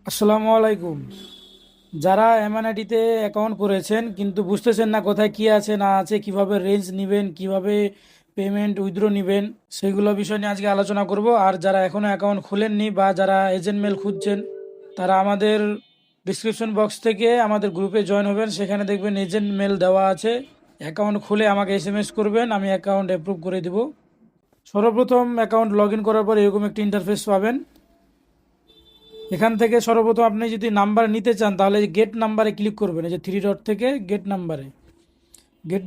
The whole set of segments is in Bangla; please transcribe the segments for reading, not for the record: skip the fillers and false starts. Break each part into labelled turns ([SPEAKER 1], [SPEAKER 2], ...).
[SPEAKER 1] আসসালামু আলাইকুম। যারা এমএনআইটিতে অ্যাকাউন্ট করেছেন কিন্তু বুঝতেছেন না কোথায় কি আছে না আছে, কিভাবে রেঞ্জ নেবেন, কিভাবে পেমেন্ট উইথড্র নেবেন, সেইগুলো বিষয় নিয়ে আজকে আলোচনা করব। আর যারা এখনও অ্যাকাউন্ট খুলেননি বা যারা এজেন্ট মেল খুঁজছেন, তারা আমাদের ডিসক্রিপশন বক্স থেকে আমাদের গ্রুপে জয়েন হবেন। সেখানে দেখবেন এজেন্ট মেল দেওয়া আছে। অ্যাকাউন্ট খুলে আমাকে এসএমএস করবেন, আমি অ্যাকাউন্ট অ্যাপ্রুভ করে দেব। সর্বপ্রথম অ্যাকাউন্ট লগ ইন করার পর এরকম একটি ইন্টারফেস পাবেন। এখান থেকে সর্বপ্রথম আপনি যদি নাম্বার নিতে চান তাহলে গেট নাম্বারে ক্লিক করবেন, এই যে থ্রি ডট থেকে গেট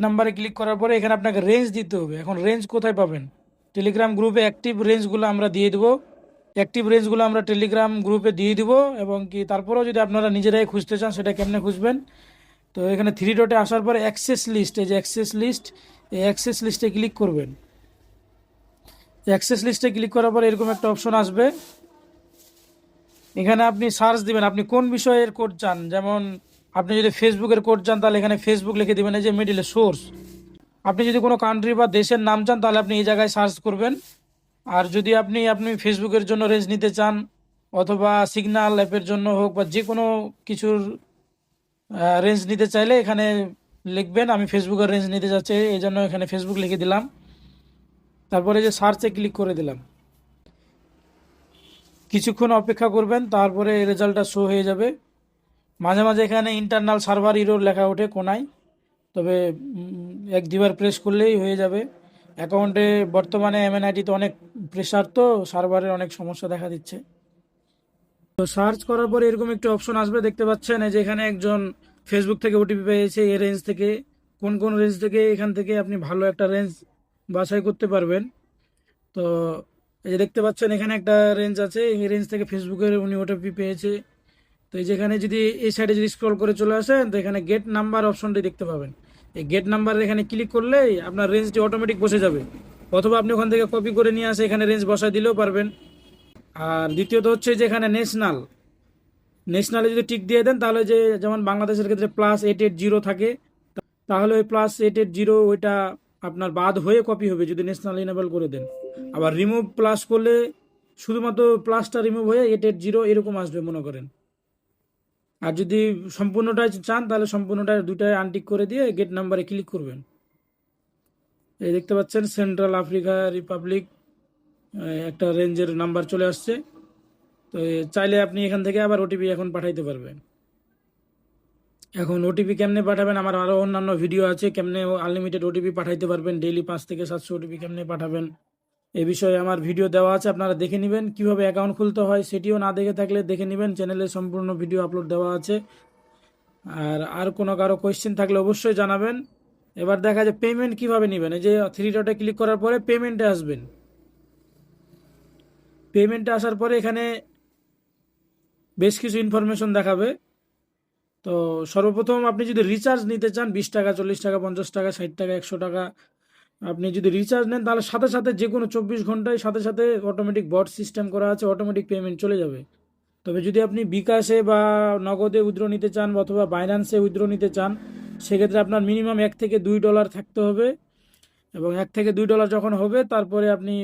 [SPEAKER 1] নাম্বারে ক্লিক করার পরে এখানে আপনাকে রেঞ্জ দিতে হবে। এখন রেঞ্জ কোথায় পাবেন? টেলিগ্রাম গ্রুপে অ্যাক্টিভ রেঞ্জগুলো আমরা দিয়ে দেবো। অ্যাক্টিভ রেঞ্জগুলো আমরা টেলিগ্রাম গ্রুপে দিয়ে দিব। এবং কি তারপরেও যদি আপনারা নিজেরাই খুঁজতে চান সেটা কেমনে খুঁজবেন, তো এখানে থ্রি ডটে আসার পরে অ্যাক্সেস লিস্ট, এই যে অ্যাক্সেস লিস্ট, এই অ্যাক্সেস লিস্টে ক্লিক করবেন। অ্যাক্সেস লিস্টে ক্লিক করার পরে এরকম একটা অপশন আসবে। এখানে আপনি সার্চ দিবেন আপনি কোন বিষয়ের কোড চান। যেমন আপনি যদি ফেসবুকের কোড চান তাহলে এখানে ফেসবুক লিখে দিবেন, এই যে মিডিলে সোর্স। আপনি যদি কোনো কান্ট্রি বা দেশের নাম চান তাহলে আপনি এই জায়গায় সার্চ করবেন। আর যদি আপনি আপনি ফেসবুকের জন্য রেঞ্জ নিতে চান, অথবা সিগন্যাল অ্যাপের জন্য হোক বা যে কোনো কিছুর রেঞ্জ নিতে চাইলে এখানে লিখবেন আমি ফেসবুকের রেঞ্জ নিতে চাচ্ছি, এই জন্য এখানে ফেসবুক লিখে দিলাম। তারপরে যে সার্চে ক্লিক করে দিলাম। কিছুক্ষণ অপেক্ষা করবেন, তারপরে রেজাল্টটা শো হয়ে যাবে। মাঝে মাঝে এখানে ইন্টারনাল সার্ভার ইরোর লেখা ওঠে কোনায়, তবে এক দুবার প্রেস করলেই হয়ে যাবে। অ্যাকাউন্টে বর্তমানে এমএনআইটিতে অনেক প্রেসার, তো সার্ভারের অনেক সমস্যা দেখা দিচ্ছে। তো সার্চ করার পর এরকম একটি অপশন আসবে, দেখতে পাচ্ছেন এই যে এখানে একজন ফেসবুক থেকে ওটিপি পেয়েছে এই রেঞ্জ থেকে। কোন কোন রেঞ্জ থেকে, এখান থেকে আপনি ভালো একটা রেঞ্জ বাছাই করতে পারবেন। তো এই যে দেখতে পাচ্ছেন এখানে একটা রেঞ্জ আছে, এই রেঞ্জ থেকে ফেসবুকের উনি ওটিপি পেয়েছে। তো এই যেখানে যদি এই সাইডে যদি স্ক্রল করে চলে আসেন তো এখানে গেট নাম্বার অপশনটি দেখতে পাবেন। এই গেট নাম্বার এখানে ক্লিক করলেই আপনার রেঞ্জটি অটোমেটিক বসে যাবে, অথবা আপনি ওখান থেকে কপি করে নিয়ে আসে এখানে রেঞ্জ বসায় দিলেও পারবেন। আর দ্বিতীয়ত হচ্ছে যে এখানে ন্যাশনালে যদি টিক দিয়ে দেন তাহলে যে যেমন বাংলাদেশের ক্ষেত্রে +880 থাকে, তাহলে ওই +880 ওইটা আপনার বাদ হয়ে কপি হবে যদি ন্যাশনাল ইনেবল করে দেন। আবার রিমুভ প্লাস করলে শুধুমাত্র প্লাসটা রিমুভ হয়ে 880 এরকম আসবে মনে করেন। আর যদি সম্পূর্ণটাই চান তাহলে সম্পূর্ণটা দুটাই আনটিক করে দিয়ে গেট নাম্বারে ক্লিক করবেন। এই দেখতে পাচ্ছেন সেন্ট্রাল আফ্রিকা রিপাবলিক একটা রেঞ্জের নাম্বার চলে আসছে। তো চাইলে আপনি এখান থেকে আবার ওটিপি এখন পাঠাইতে পারবেন। এখন ওটিপি কেমনে পাঠাবেন, আমার আরও অন্যান্য ভিডিও আছে কেমনে আনলিমিটেড ওটিপি পাঠাইতে পারবেন, ডেইলি 5 থেকে 700 ওটিপি কেমনে পাঠাবেন এ বিষয়ে আমার ভিডিও দেওয়া আছে, আপনারা দেখে নেবেন। কিভাবে অ্যাকাউন্ট খুলতে হয় সেটিও না দেখে থাকলে দেখে নেবেন, চ্যানেলে সম্পূর্ণ ভিডিও আপলোড দেওয়া আছে। আর কোনো কারো কোয়েশ্চেন থাকলে অবশ্যই জানাবেন। এবার দেখা যায় পেমেন্ট কিভাবে নেবেন, এই যে থ্রি ডটে ক্লিক করার পরে পেমেন্টে আসবেন। পেমেন্টে আসার পরে এখানে বেশ কিছু ইনফরমেশন দেখাবে। তো সর্বপ্রথম আপনি যদি রিচার্জ নিতে চান 20 টাকা, 40 টাকা, 50 টাকা, 60 টাকা, 100 টাকা, আপনি যদি রিচার্জ নেন তাহলে সাথে সাথে যে কোনো 24 ঘন্টায় সাথে সাথে অটোমেটিক বট সিস্টেম করা আছে, অটোমেটিক পেমেন্ট চলে যাবে। তবে যদি আপনি বিকাশে বা নগদে উইথড্র নিতে চান অথবা বাইন্যান্সে উইথড্র নিতে চান, সেক্ষেত্রে আপনার মিনিমাম $1 থেকে $2 থাকতে হবে। এবং $1 থেকে $2 যখন হবে তারপরে আপনি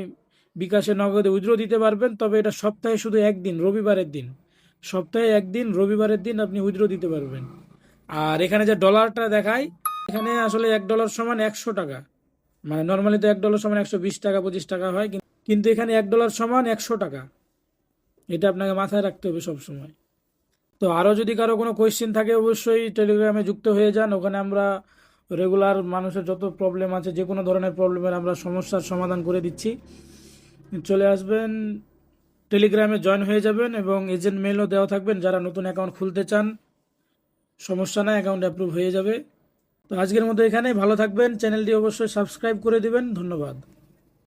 [SPEAKER 1] বিকাশে নগদে উইথড্র দিতে পারবেন। তবে এটা সপ্তাহে শুধু একদিন, রবিবারের দিন, সপ্তাহে একদিন রবিবারের দিন আপনি উইথড্র দিতে পারবেন। আর এখানে যে ডলারটা দেখায়, এখানে আসলে $1 সমান 100 টাকা। মানে নর্মালি তো $1 সমান 120 টাকা, 25 টাকা হয়, কিন্তু এখানে $1 সমান 100 টাকা। এটা আপনাকে মাথায় রাখতে হবে সব সময়। তো আরও যদি কারো কোনো কোয়েশ্চেন থাকে অবশ্যই টেলিগ্রামে যুক্ত হয়ে যান। ওখানে আমরা রেগুলার মানুষের যত প্রবলেম আছে, যে কোনো ধরনের প্রবলেমের আমরা সমস্যার সমাধান করে দিচ্ছি। চলে আসবেন, টেলিগ্রামে জয়েন হয়ে যাবেন এবং এজেন্ট মেলও দেওয়া থাকবেন। যারা নতুন অ্যাকাউন্ট খুলতে চান সমস্যা নাই, অ্যাকাউন্ট অ্যাপ্রুভ হয়ে যাবে। তো আজকের মতো এখানেই, ভালো থাকবেন, চ্যানেলটি অবশ্যই সাবস্ক্রাইব করে দিবেন। ধন্যবাদ।